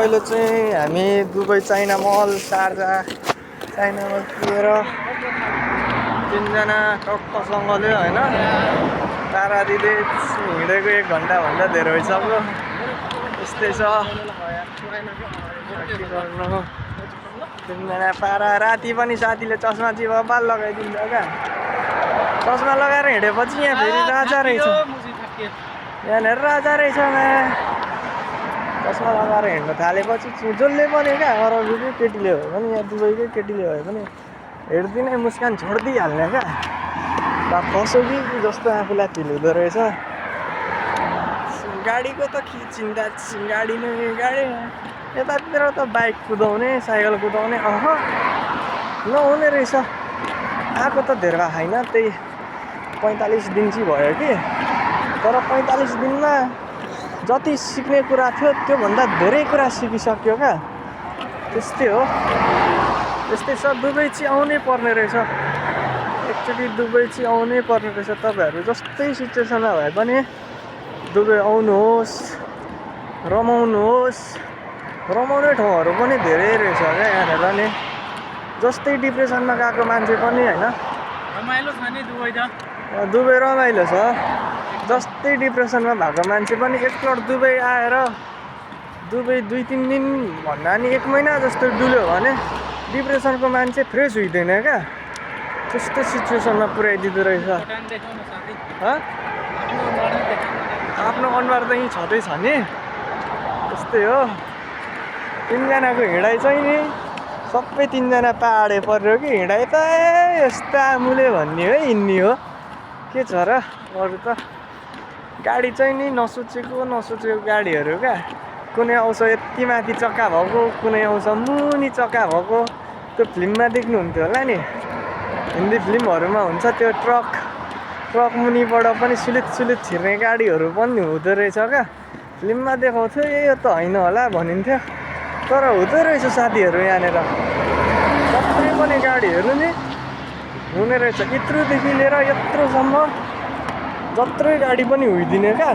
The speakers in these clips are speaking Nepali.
अहिले चाहिँ हामी दुबई चाइना मल शारजा चाइना मल पुगेर तिनजना टक्कसँगले होइन तारादीले हिँडेको 1 घन्टाभन्दा धेरै भइसक्यो। यस्तै छ के गर्नु। तिनजना पारा राति पनि साथीले चस्मा चिबाल लगाइदिन्छ क्या। चस्मा लगाएर हिँडेपछि यहाँ फेरि राजा रहेछ। यहाँनिर राजा रहेछ चस्मा लगाएर हिँड्न थालेपछि जसले पनि क्या अरबकै केटीले भयो भने यहाँ दुबईकै केटीले भयो भने हेर्दिनै मुस्कान छोडिदिइहाल्ने क्या। फसो कि जस्तो आफूलाई फिल हुँदो रहेछ। गाडीको त के चिन्ता, गाडी नै गाडी। यतातिर त बाइक कुदाउने साइकल कुदाउने नहुने रहेछ। आएको त धेरै छैन, त्यही 45 दिन चाहिँ भयो कि। तर 45 दिनमा जति सिक्ने कुरा थियो त्योभन्दा धेरै कुरा सिकिसक्यो क्या। त्यस्तै हो। त्यस्तै छ। दुबई चाहिँ आउनै पर्ने रहेछ। एकचोटि दुबई चाहिँ आउनै पर्ने रहेछ। तपाईँहरू जस्तै सिचुएसनमा भए पनि दुबई आउनुहोस्, रमाउनुहोस्। रमाउने ठाउँहरू पनि धेरै रहेछ क्या यहाँनिर नि। जस्तै डिप्रेसनमा गएको मान्छे पनि होइन, रमाइलो छ नि दुबई त। दुबई रमाइलो छ। जस्तै डिप्रेसनमा भएको मान्छे पनि एकपल्ट दुबई आएर दुबई 2-3 दिन भन्दा नि 1 महिना जस्तो डुल्यो भने डिप्रेसनको मान्छे फ्रेस हुँदैन क्या। त्यस्तो सिचुएसनमा पुर्याइदिँदो रहेछ। आफ्नो अनुहार त यहीँ छँदैछ नि। त्यस्तै हो। तिनजनाको हिँडाइ चाहिँ नि सबै तिनजना पाहाडे पऱ्यो कि हिँडाइ त यस्ता आमुले भन्ने हो हिँड्ने हो। के छ र अरू त गाडी चाहिँ नि नसोचेको गाडीहरू क्या। कुनै आउँछ यति माथि चक्का भएको, कुनै आउँछ मुनि चक्का भएको। त्यो फिल्ममा देख्नुहुन्थ्यो होला नि, हिन्दी फिल्महरूमा हुन्छ त्यो ट्रक मुनिबाट पनि सुलित छिर्ने गाडीहरू पनि हुँदो रहेछ क्या। फिल्ममा देखाउँथ्यो यो त होइन होला भनिन्थ्यो, तर हुँदो रहेछ साथीहरू। यहाँनिर जत्रै पनि गाडीहरू नि हुने रहेछ। यत्रोदेखि लिएर यत्रोसम्म जत्रै गाडी पनि हुइदिने क्या।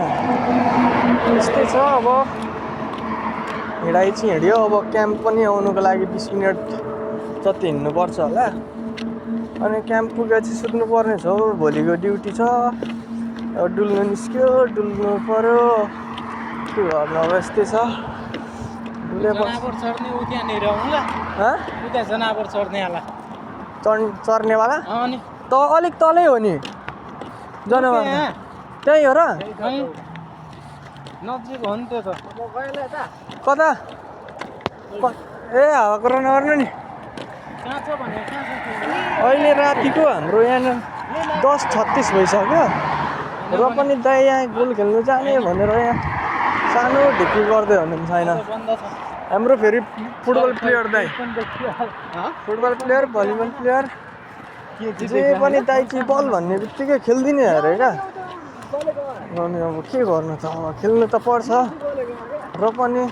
त्यस्तै छ। अब हिँडाइ चाहिँ हिँड्यो। अब क्याम्प पनि आउनुको लागि 20 मिनट जति हिँड्नुपर्छ होला। अनि क्याम्प पुगेपछि सुत्नु पर्ने छ। भोलिको ड्युटी छ। अब डुल्नु निस्क्यो, डुल्नु पर्यो। के गर्नु अब यस्तै छ। जनावर चढ्ने उ त्यहाँनिर होला। उता जनावर चढ्नेवाला चढ्नेवाला अनि त अलिक तलै हो नि जनावर। त्यही हो र। नजिक हो नि त्यो त। कता ए हावाको रन गर्नु नि। अहिले रातिको हाम्रो यहाँनिर 10:36 भइसक्यो र पनि दाइ यहाँ गोल खेल्नु जाने भनेर यहाँ सानो ढिक्की गर्दै हुनुहुन्छ छैन। हाम्रो फेरि फुटबल प्लेयर दाइ, फुटबल प्लेयर, भलिबल प्लेयर जे पनि दाइ चाहिँ बल भन्ने बित्तिकै खेलिदिने अरे क्या। अनि अब के गर्नु त, अब खेल्नु त पर्छ। र पनि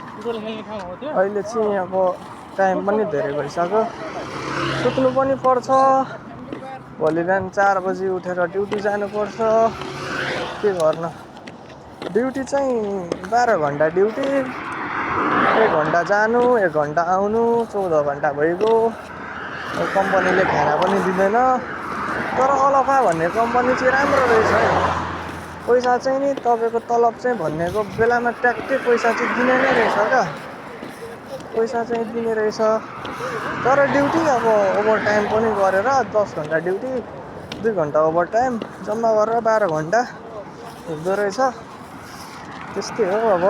अहिले चाहिँ अब टाइम पनि धेरै भइसक्यो, सुत्नु पनि पर्छ। भोलि बिहान 4 बजी उठेर ड्युटी जानुपर्छ। के गर्नु। ड्युटी चाहिँ 12 घन्टा ड्युटी, 1 घन्टा जानु 1 घन्टा आउनु, 14 घन्टा भइगयो। कम्पनीले खाना पनि दिँदैन। तर अलफा भन्ने कम्पनी चाहिँ राम्रो रहेछ है। पैसा चाहिँ नि तपाईँको तलब चाहिँ भनेको बेलामा ट्याक्कै पैसा चाहिँ दिने नै रहेछ क्या। पैसा चाहिँ दिने रहेछ। तर ड्युटी अब ओभर टाइम पनि गरेर 10 घन्टा ड्युटी, 2 घन्टा ओभर टाइम जम्मा गरेर 12 घन्टा हुँदो रहेछ। त्यस्तै हो। अब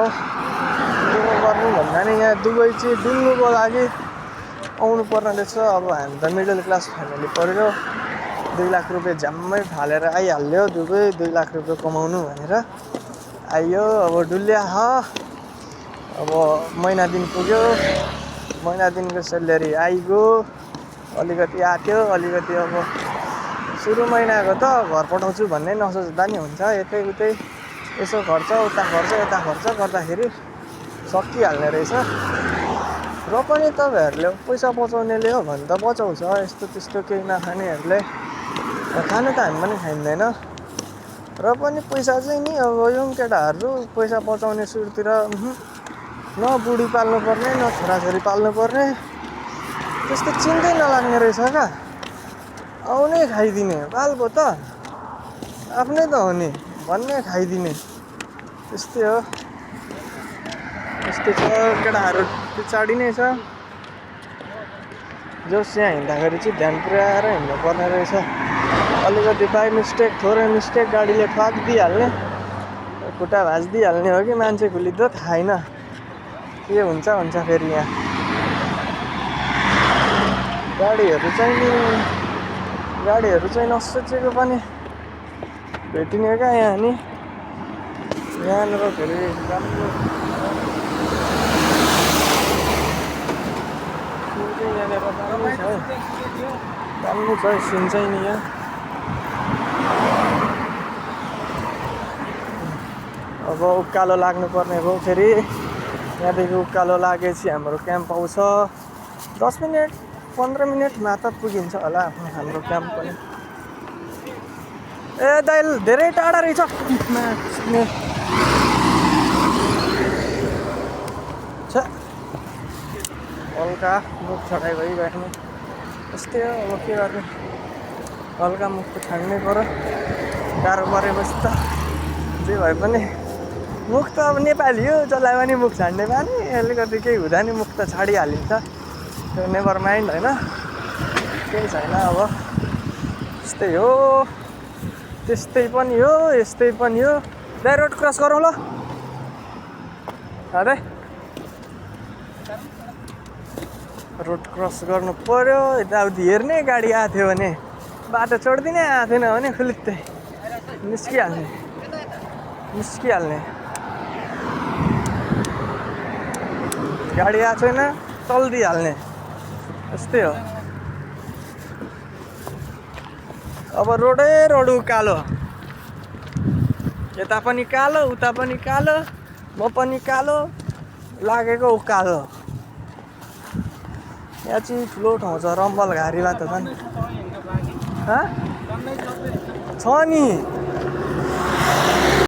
के गर्नु भन्दा नि यहाँ दुबई चाहिँ डुल्नुको लागि आउनु पर्ने रहेछ। अब हामी त मिडल क्लास फ्यामिली पऱ्यो। 2 लाख रुपियाँ झ्याम्मै फालेर आइहाल्यो दुबई। 2 लाख रुपियाँ कमाउनु भनेर आइयो। अब डुल्या अब महिना दिन पुग्यो। महिना दिनको सेलेरी आइगयो। अलिकति आट्यो, अलिकति अब सुरु महिनाको त घर पठाउँछु भन्ने नसोच्दा नि हुन्छ। यतै उतै यसो खर्च उता खर्च यता खर्च गर्दाखेरि सकिहाल्ने रहेछ। र पनि तपाईँहरूले पैसा बचाउनेले हो भने त बचाउँछ। यस्तो त्यस्तो केही नखानेहरूले खानु त हामी पनि खाइँदैन। र पनि पैसा चाहिँ नि अब यङ केटाहरू पैसा बचाउने सुरुतिर न बुढी पाल्नु पर्ने न छोराछोरी पाल्नु पर्ने त्यस्तो चिन्तै नलाग्ने रहेछ क्या आउने खाइदिने बालको त आफ्नै त हो नि भन्ने खाइदिने त्यस्तै हो त्यस्तै छ केटाहरू पछाडि नै छ जस यहाँ हिँड्दाखेरि चाहिँ ध्यान पुर्याएर हिँड्नु पर्ने रहेछ अलिकति बाई मिस्टेक थोरै मिस्टेक गाडीले ठगिदिइहाल्ने खुट्टा भाँचिदिइहाल्ने हो कि मान्छे खुलिँदो थाहा छैन के हुन्छ फेरि यहाँ गाडीहरू चाहिँ नसोचेको पनि भेटिने क्या यहाँ नि यहाँनिर फेरि राम्रो यहाँनिर राम्रो छ सिन चाहिँ नि यहाँ अब उकालो लाग्नुपर्ने भयो फेरि यहाँदेखि उकालो लागेपछि हाम्रो क्याम्प आउँछ 10 मिनट 15 मिनटमा त पुगिन्छ होला हाम्रो क्याम्प पनि ए दाइ धेरै टाढा रहेछ हल्का मुख छटाइ भइगयो यस्तै हो अब के गर्ने हल्का मुख त छाड्नै पर्यो गाह्रो परेपछि त जे भए पनि मुख त अब नेपाली हो जसलाई पनि मुख छाड्ने बानी अलिकति केही हुँदा नि मुख त छाडिहालिन्छ त्यो नेभर माइन्ड होइन केही छैन अब त्यस्तै हो त्यस्तै पनि हो यस्तै पनि हो दाइ रोड क्रस गरौँ ल अरे रोड क्रस गर्नु पर्यो यताउति हेर्ने गाडी आएको थियो भने बाटो छोडिदिने आएको थिएन भने खुलित्तै निस्किहाल्ने गाडी आएको छैन चल्दिहाल्ने यस्तै हो अब रोडै रोड उकालो यता पनि कालो उता पनि कालो म पनि कालो लागेको उकालो यहाँ चाहिँ ठुलो ठाउँ छ रम्बल घारीमा त झन् छ नि